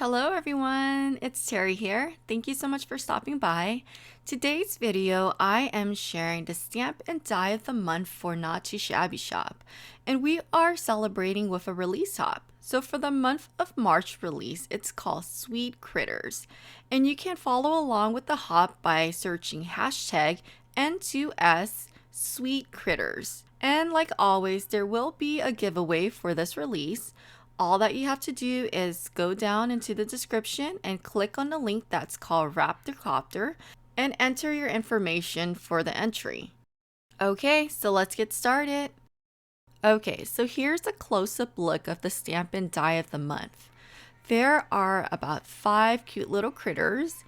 Hello everyone, it's Terry here. Thank you so much for stopping by. Today's video, I am sharing the stamp and die of the month for Not Too Shabby Shop, and we are celebrating with a release hop. So for the month of March release, it's called Sweet Critters, and you can follow along with the hop by searching hashtag N2S Sweet Critters. And like always, there will be a giveaway for this release. All that you have to do is go down into the description and click on the link that's called Rafflecopter and enter your information for the entry. Okay, so let's get started. Okay, so here's a close-up look of the stamp and die of the month. There are about 5 cute little critters,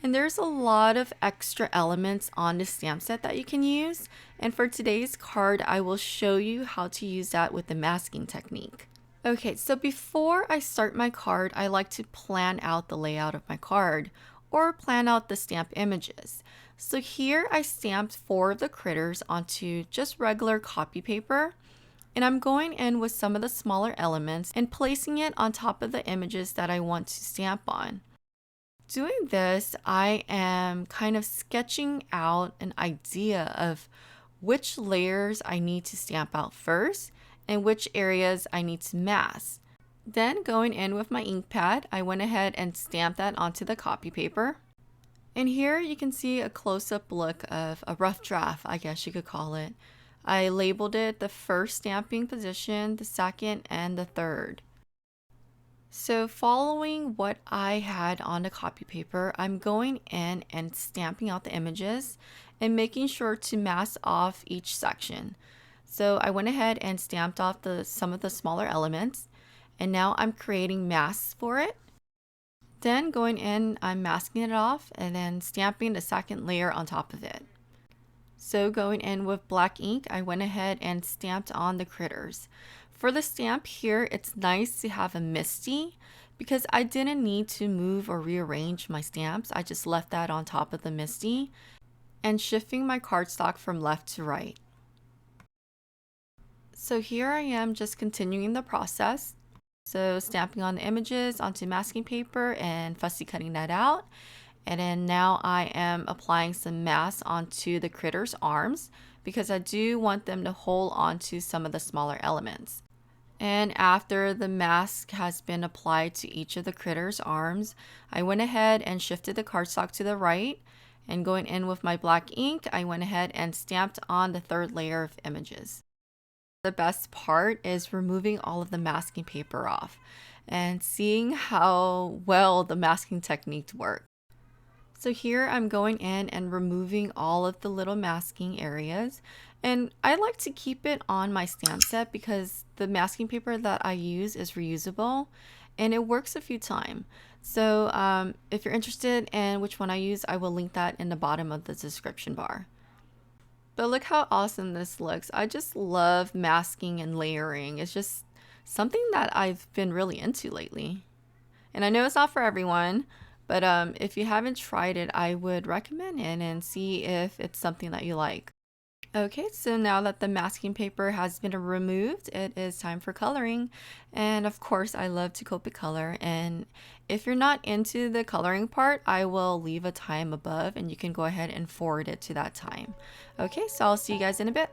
and there's a lot of extra elements on the stamp set that you can use. And for today's card, I will show you how to use that with the masking technique. Okay, so before I start my card, I like to plan out the layout of my card or plan out the stamp images. So here I stamped 4 of the critters onto just regular copy paper, and I'm going in with some of the smaller elements and placing it on top of the images that I want to stamp on. Doing this, I am kind of sketching out an idea of which layers I need to stamp out first and which areas I need to mask. Then going in with my ink pad, I went ahead and stamped that onto the copy paper. And here you can see a close-up look of a rough draft, I guess you could call it. I labeled it the first stamping position, the second, and the third. So following what I had on the copy paper, I'm going in and stamping out the images and making sure to mask off each section. So I went ahead and stamped off some of the smaller elements, and now I'm creating masks for it. Then going in, I'm masking it off and then stamping the second layer on top of it. So going in with black ink, I went ahead and stamped on the critters. For the stamp here, it's nice to have a misty because I didn't need to move or rearrange my stamps. I just left that on top of the misty and shifting my cardstock from left to right. So here I am just continuing the process. So stamping on the images onto masking paper and fussy cutting that out. And then now I am applying some mask onto the critters' arms because I do want them to hold onto some of the smaller elements. And after the mask has been applied to each of the critters' arms, I went ahead and shifted the cardstock to the right. And going in with my black ink, I went ahead and stamped on the third layer of images. The best part is removing all of the masking paper off and seeing how well the masking technique works. So here I'm going in and removing all of the little masking areas, and I like to keep it on my stamp set because the masking paper that I use is reusable and it works a few times. So if you're interested in which one I use, I will link that in the bottom of the description bar. But look how awesome this looks. I just love masking and layering. It's just something that I've been really into lately. And I know it's not for everyone, but if you haven't tried it, I would recommend it and see if it's something that you like. Okay, so now that the masking paper has been removed, it is time for coloring. And of course, I love to Copic color. And if you're not into the coloring part, I will leave a time above and you can go ahead and forward it to that time. Okay, so I'll see you guys in a bit.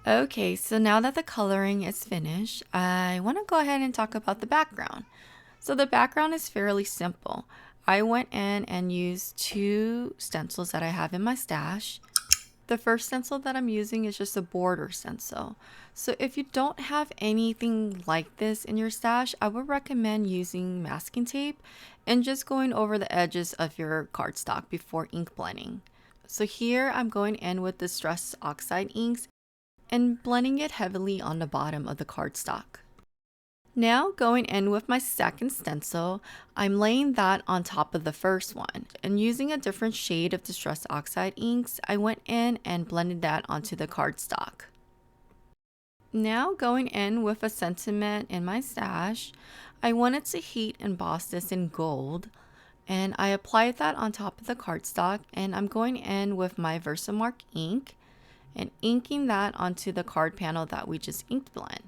Okay, so now that the coloring is finished, I want to go ahead and talk about the background. So the background is fairly simple. I went in and used 2 stencils that I have in my stash. The first stencil that I'm using is just a border stencil. So if you don't have anything like this in your stash, I would recommend using masking tape and just going over the edges of your cardstock before ink blending. So here I'm going in with Distress Oxide inks and blending it heavily on the bottom of the cardstock. Now going in with my second stencil, I'm laying that on top of the first one. And using a different shade of Distress Oxide inks, I went in and blended that onto the cardstock. Now going in with a sentiment in my stash, I wanted to heat emboss this in gold. And I applied that on top of the cardstock, and I'm going in with my Versamark ink and inking that onto the card panel that we just inked blend.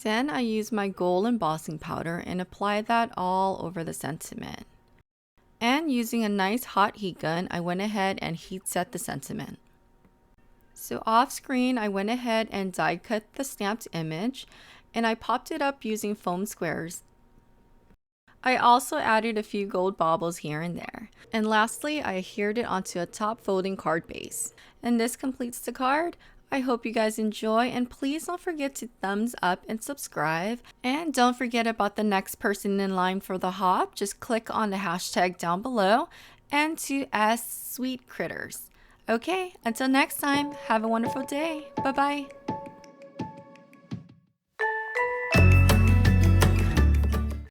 Then I use my gold embossing powder and apply that all over the sentiment. And using a nice hot heat gun, I went ahead and heat set the sentiment. So off screen, I went ahead and die cut the stamped image, and I popped it up using foam squares. I also added a few gold baubles here and there. And lastly, I adhered it onto a top folding card base. And this completes the card. I hope you guys enjoy, and please don't forget to thumbs up and subscribe. And don't forget about the next person in line for the hop. Just click on the hashtag down below, N2S Sweet Critters. Okay, until next time, have a wonderful day. Bye-bye.